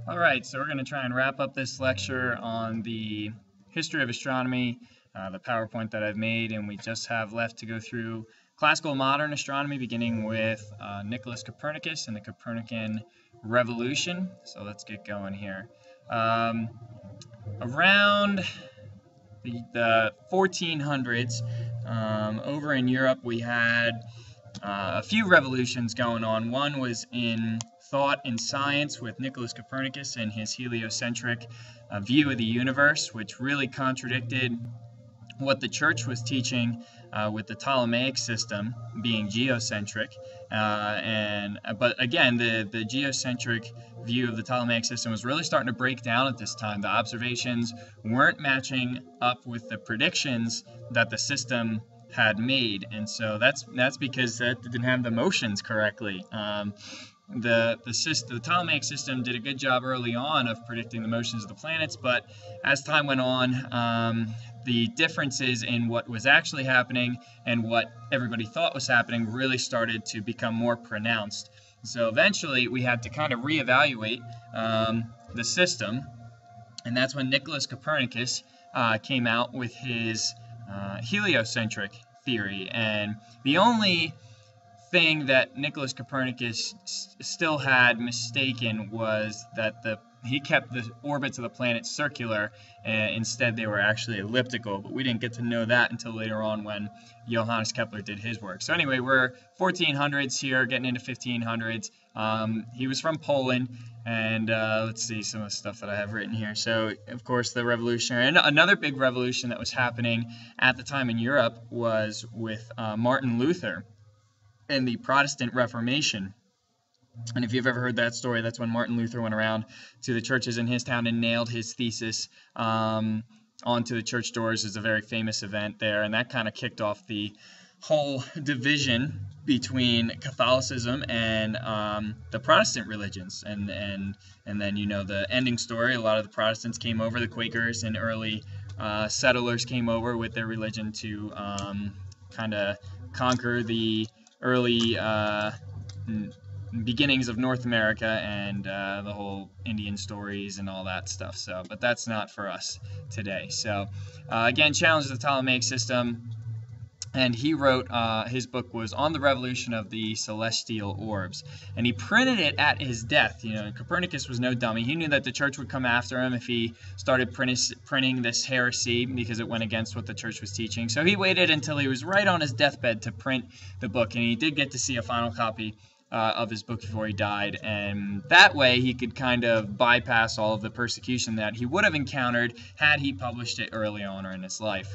All right, so we're going to try and wrap up this lecture on the history of astronomy, the PowerPoint that I've made, and we just have left to go through classical modern astronomy, beginning with Nicholas Copernicus and the Copernican revolution. So let's get going here. Around the 1400s, over in Europe, we had a few revolutions going on. One was in thought and science with Nicholas Copernicus and his heliocentric view of the universe, which really contradicted what the church was teaching with the Ptolemaic system being geocentric. But again, the geocentric view of the Ptolemaic system was really starting to break down at this time. The observations weren't matching up with the predictions that the system had made, and so that's because that didn't have the motions correctly. The Ptolemaic system did a good job early on of predicting the motions of the planets, but as time went on, the differences in what was actually happening and what everybody thought was happening really started to become more pronounced. So eventually we had to kind of reevaluate the system, and that's when Nicholas Copernicus came out with his heliocentric theory. And the only thing that Nicholas Copernicus still had mistaken was that he kept the orbits of the planets circular, and instead they were actually elliptical, but we didn't get to know that until later on when Johannes Kepler did his work. So anyway, we're 1400s here, getting into 1500s. He was from Poland, and let's see some of the stuff that I have written here. So, of course, the revolutionary, and another big revolution that was happening at the time in Europe was with Martin Luther and the Protestant Reformation. And if you've ever heard that story, that's when Martin Luther went around to the churches in his town and nailed his thesis onto the church doors. It's a very famous event there, and that kind of kicked off the whole division between Catholicism and the Protestant religions. And then, you know, the ending story, a lot of the Protestants came over, the Quakers and early settlers came over with their religion to kind of conquer the early beginnings of North America and the whole Indian stories and all that stuff. So, but that's not for us today. So, again, challenge the Ptolemaic system, and he wrote, his book was On the Revolution of the Celestial Orbs, and he printed it at his death. You know, Copernicus was no dummy. He knew that the church would come after him if he started printing this heresy, because it went against what the church was teaching. So he waited until he was right on his deathbed to print the book, and he did get to see a final copy of his book before he died, and that way he could kind of bypass all of the persecution that he would have encountered had he published it early on or in his life.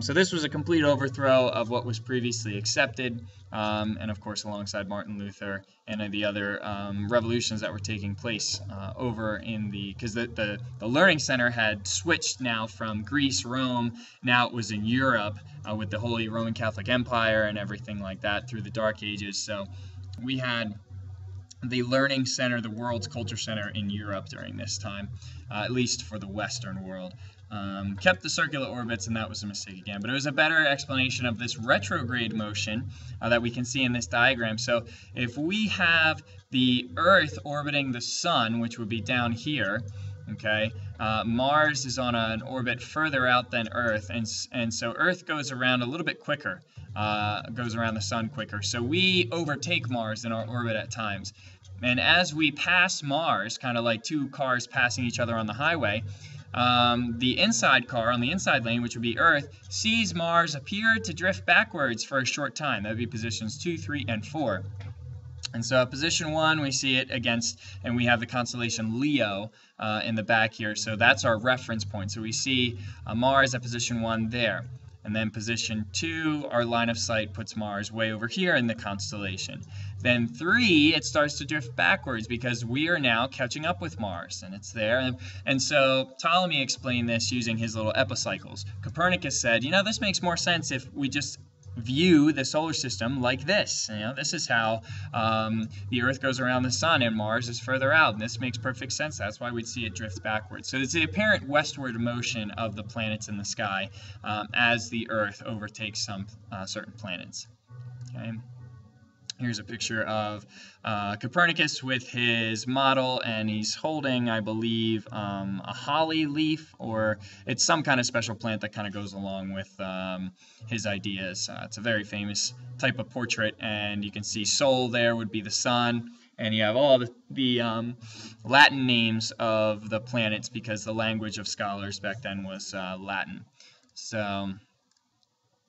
So this was a complete overthrow of what was previously accepted, and of course alongside Martin Luther and the other revolutions that were taking place over in because the Learning Center had switched now from Greece, Rome, now it was in Europe with the Holy Roman Catholic Empire and everything like that through the Dark Ages. So we had the Learning Center, the world's culture center in Europe during this time, at least for the Western world. Kept the circular orbits, and that was a mistake again. But it was a better explanation of this retrograde motion that we can see in this diagram. So if we have the Earth orbiting the Sun, which would be down here, okay, Mars is on an orbit further out than Earth, and so Earth goes around a little bit quicker, goes around the Sun quicker. So we overtake Mars in our orbit at times. And as we pass Mars, kind of like two cars passing each other on the highway, the inside car on the inside lane, which would be Earth, sees Mars appear to drift backwards for a short time. That would be positions 2, 3, and 4. And so at position 1, we see it against, and we have the constellation Leo in the back here. So that's our reference point. So we see Mars at position 1 there. And then position 2, our line of sight puts Mars way over here in the constellation. Then 3, it starts to drift backwards because we are now catching up with Mars, and it's there. And so Ptolemy explained this using his little epicycles. Copernicus said, you know, this makes more sense if we just view the solar system like this. You know, this is how the Earth goes around the Sun, and Mars is further out, and this makes perfect sense. That's why we'd see it drift backwards. So it's the apparent westward motion of the planets in the sky as the Earth overtakes some certain planets. Okay. Here's a picture of Copernicus with his model, and he's holding, I believe, a holly leaf, or it's some kind of special plant that kind of goes along with his ideas. It's a very famous type of portrait, and you can see Sol there would be the sun, and you have all the Latin names of the planets because the language of scholars back then was Latin. So...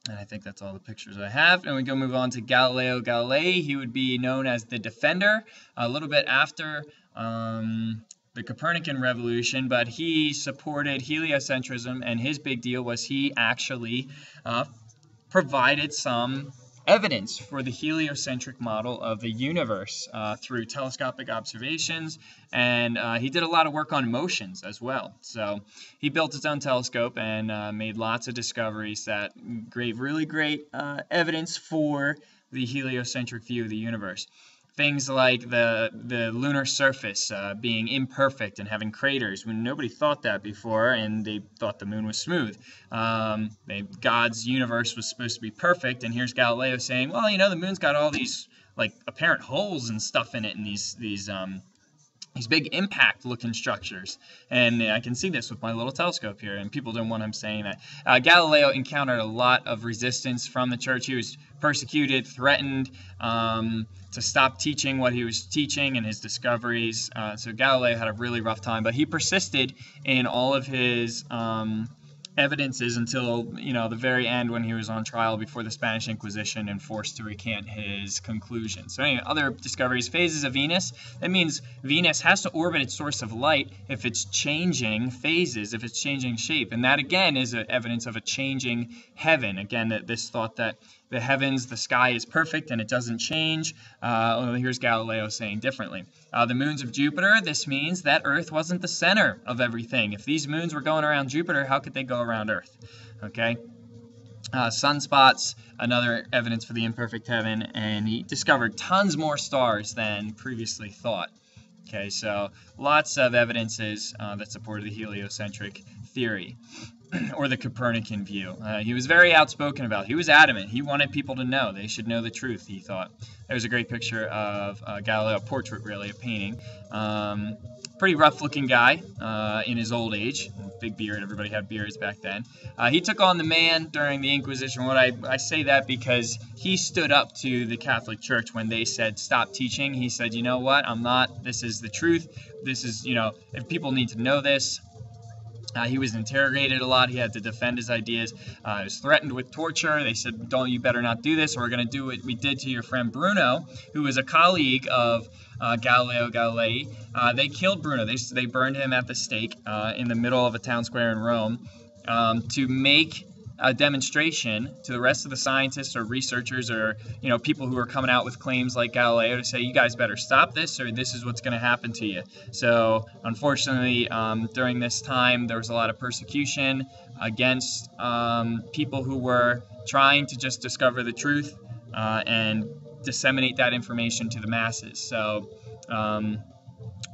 and I think that's all the pictures I have. And we go move on to Galileo Galilei. He would be known as the Defender a little bit after the Copernican revolution, but he supported heliocentrism, and his big deal was he actually provided some evidence for the heliocentric model of the universe through telescopic observations, and he did a lot of work on motions as well. So he built his own telescope and made lots of discoveries that gave really great evidence for the heliocentric view of the universe. Things like the lunar surface being imperfect and having craters, when nobody thought that before, and they thought the moon was smooth. God's universe was supposed to be perfect, and here's Galileo saying, well, you know, the moon's got all these like apparent holes and stuff in it, and these big impact-looking structures. And I can see this with my little telescope here, and people don't want him saying that. Galileo encountered a lot of resistance from the church. He was persecuted, threatened to stop teaching what he was teaching and his discoveries. So Galileo had a really rough time, but he persisted in all of his evidences until, you know, the very end, when he was on trial before the Spanish Inquisition and forced to recant his conclusions. So anyway, other discoveries: phases of Venus. That means Venus has to orbit its source of light if it's changing phases, if it's changing shape, and that again is evidence of a changing heaven. Again, this thought that the heavens, the sky is perfect and it doesn't change. Well, here's Galileo saying differently. The moons of Jupiter, this means that Earth wasn't the center of everything. If these moons were going around Jupiter, how could they go around Earth? Okay. Sunspots, another evidence for the imperfect heaven, and he discovered tons more stars than previously thought. Okay, so lots of evidences that supported the heliocentric theory, or the Copernican view. He was very outspoken about it. He was adamant. He wanted people to know. They should know the truth, he thought. There's a great picture of Galileo, a portrait really, a painting. Pretty rough-looking guy in his old age. Big beard. Everybody had beards back then. He took on the man during the Inquisition. I say that because he stood up to the Catholic Church when they said, stop teaching. He said, you know what? I'm not. This is the truth. This is, you know, if people need to know this. He was interrogated a lot. He had to defend his ideas. He was threatened with torture. They said, you better not do this, or we're going to do what we did to your friend Bruno, who was a colleague of Galileo Galilei. They killed Bruno. They burned him at the stake in the middle of a town square in Rome to make a demonstration to the rest of the scientists or researchers, or, you know, people who are coming out with claims like Galileo, to say, you guys better stop this, or this is what's going to happen to you. So unfortunately, during this time, there was a lot of persecution against people who were trying to just discover the truth and disseminate that information to the masses. So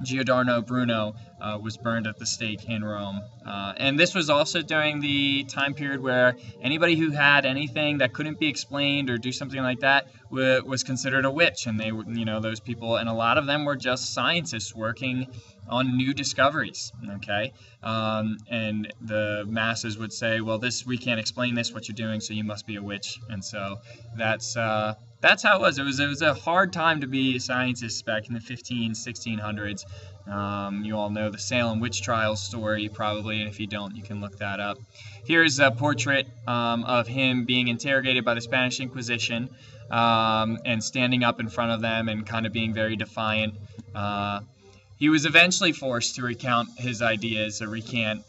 Giordano Bruno was burned at the stake in Rome. And this was also during the time period where anybody who had anything that couldn't be explained or do something like that was considered a witch. And they were, you know, those people, and a lot of them were just scientists working on new discoveries, okay? And the masses would say, well, we can't explain this, what you're doing, so you must be a witch. And so that's how it was. It was a hard time to be a scientist back in the 1600s. You all know the Salem witch trials story, probably, and if you don't, you can look that up. Here's a portrait of him being interrogated by the Spanish Inquisition and standing up in front of them and kind of being very defiant. He was eventually forced to recount his ideas, or recant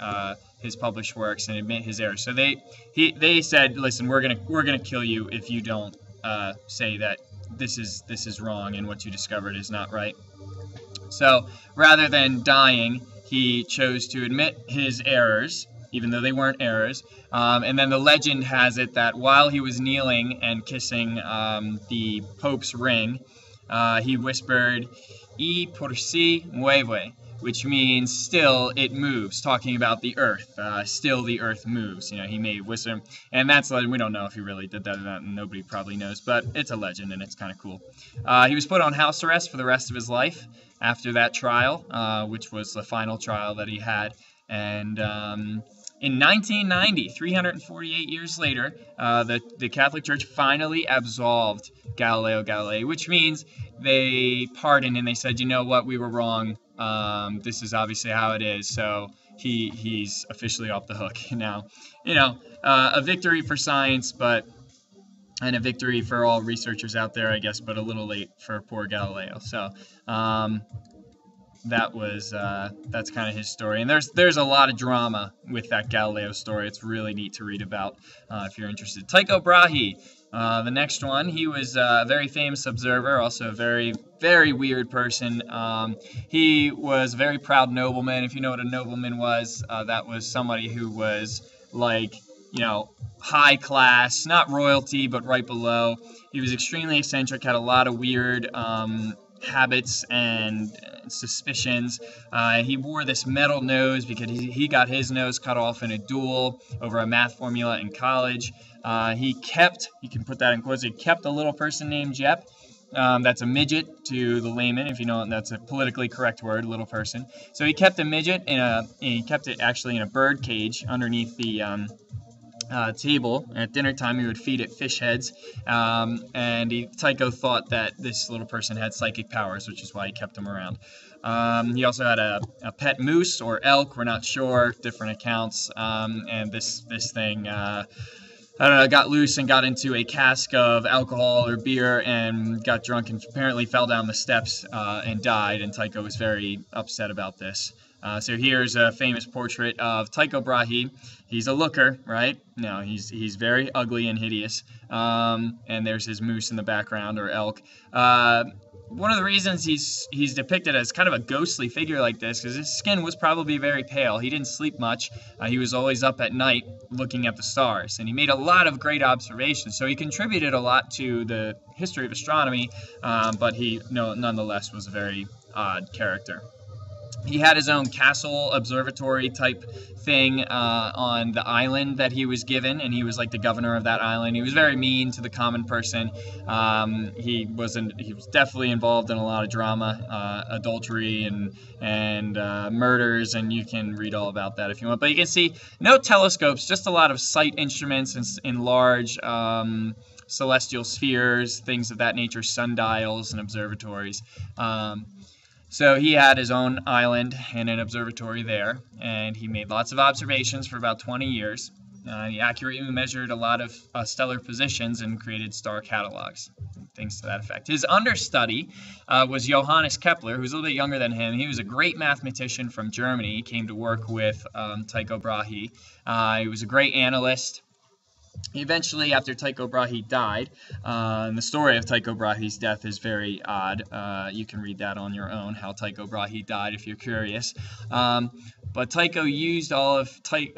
his published works and admit his errors. So they said, listen, we're gonna kill you if you don't say that this is wrong and what you discovered is not right. So rather than dying, he chose to admit his errors, even though they weren't errors. And then the legend has it that while he was kneeling and kissing the Pope's ring, he whispered, "Y por si mueve," which means still it moves, talking about the Earth. Still the Earth moves. You know, he made wisdom, and that's legend. We don't know if he really did that or not, and nobody probably knows, but it's a legend, and it's kind of cool. He was put on house arrest for the rest of his life after that trial, which was the final trial that he had, and in 1990, 348 years later, the Catholic Church finally absolved Galileo Galilei, which means they pardoned and they said, you know what, we were wrong. This is obviously how it is. So he's officially off the hook now. You know, a victory for science, and a victory for all researchers out there, I guess, but a little late for poor Galileo. So that's kind of his story, and there's a lot of drama with that Galileo story. It's really neat to read about if you're interested. Tycho Brahe, the next one. He was a very famous observer, also a very, very weird person. He was a very proud nobleman. If you know what a nobleman was, that was somebody who was like, you know, high class, not royalty, but right below. He was extremely eccentric, had a lot of weird habits and suspicions. He wore this metal nose because he got his nose cut off in a duel over a math formula in college. He kept, you can put that in quotes, he kept a little person named Jep. That's a midget to the layman, if you know, that's a politically correct word, little person. So he kept a midget he kept it actually in a bird cage underneath the table. At dinner time, he would feed it fish heads, and Tycho thought that this little person had psychic powers, which is why he kept him around. He also had a pet moose or elk, we're not sure, different accounts, and this thing, I don't know, got loose and got into a cask of alcohol or beer and got drunk and apparently fell down the steps and died, and Tycho was very upset about this. So here's a famous portrait of Tycho Brahe. He's a looker, right? No, he's very ugly and hideous. And there's his moose in the background, or elk. One of the reasons he's depicted as kind of a ghostly figure like this is his skin was probably very pale. He didn't sleep much. He was always up at night looking at the stars, and he made a lot of great observations. So he contributed a lot to the history of astronomy, but he nonetheless was a very odd character. He had his own castle observatory type thing on the island that he was given, and he was like the governor of that island. He was very mean to the common person. He was definitely involved in a lot of drama, adultery and murders, and you can read all about that if you want. But you can see no telescopes, just a lot of sight instruments in large celestial spheres, things of that nature, sundials and observatories. So he had his own island and an observatory there, and he made lots of observations for about 20 years. He accurately measured a lot of stellar positions and created star catalogs, things to that effect. His understudy was Johannes Kepler, who was a little bit younger than him. He was a great mathematician from Germany. He came to work with Tycho Brahe. He was a great analyst. Eventually, after Tycho Brahe died, and the story of Tycho Brahe's death is very odd. You can read that on your own, how Tycho Brahe died if you're curious. But Johannes Kepler used all of Tycho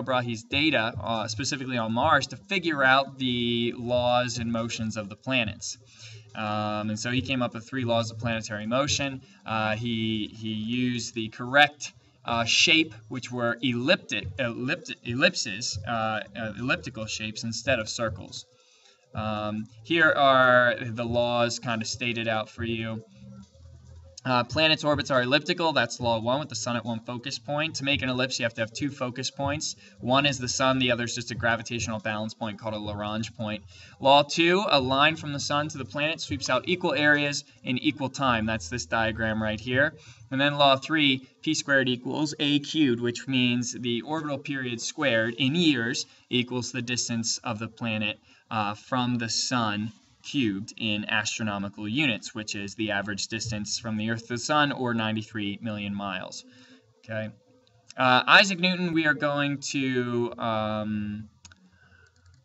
Brahe's data, specifically on Mars, to figure out the laws and motions of the planets. And so he came up with 3 laws of planetary motion. He used the correct shape, which were elliptical shapes instead of circles. Here are the laws kind of stated out for you. Planets' orbits are elliptical. That's law 1, with the sun at one focus point. To make an ellipse, you have to have 2 focus points. One is the sun, the other is just a gravitational balance point called a Lagrange point. Law 2, a line from the sun to the planet sweeps out equal areas in equal time. That's this diagram right here. And then law 3, p squared equals a cubed, which means the orbital period squared in years equals the distance of the planet from the sun cubed in astronomical units, which is the average distance from the Earth to the Sun, or 93 million miles. Okay, Isaac Newton we are going to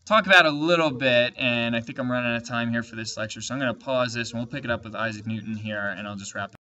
talk about a little bit, and I think I'm running out of time here for this lecture, so I'm going to pause this and we'll pick it up with Isaac Newton here, and I'll just wrap it up.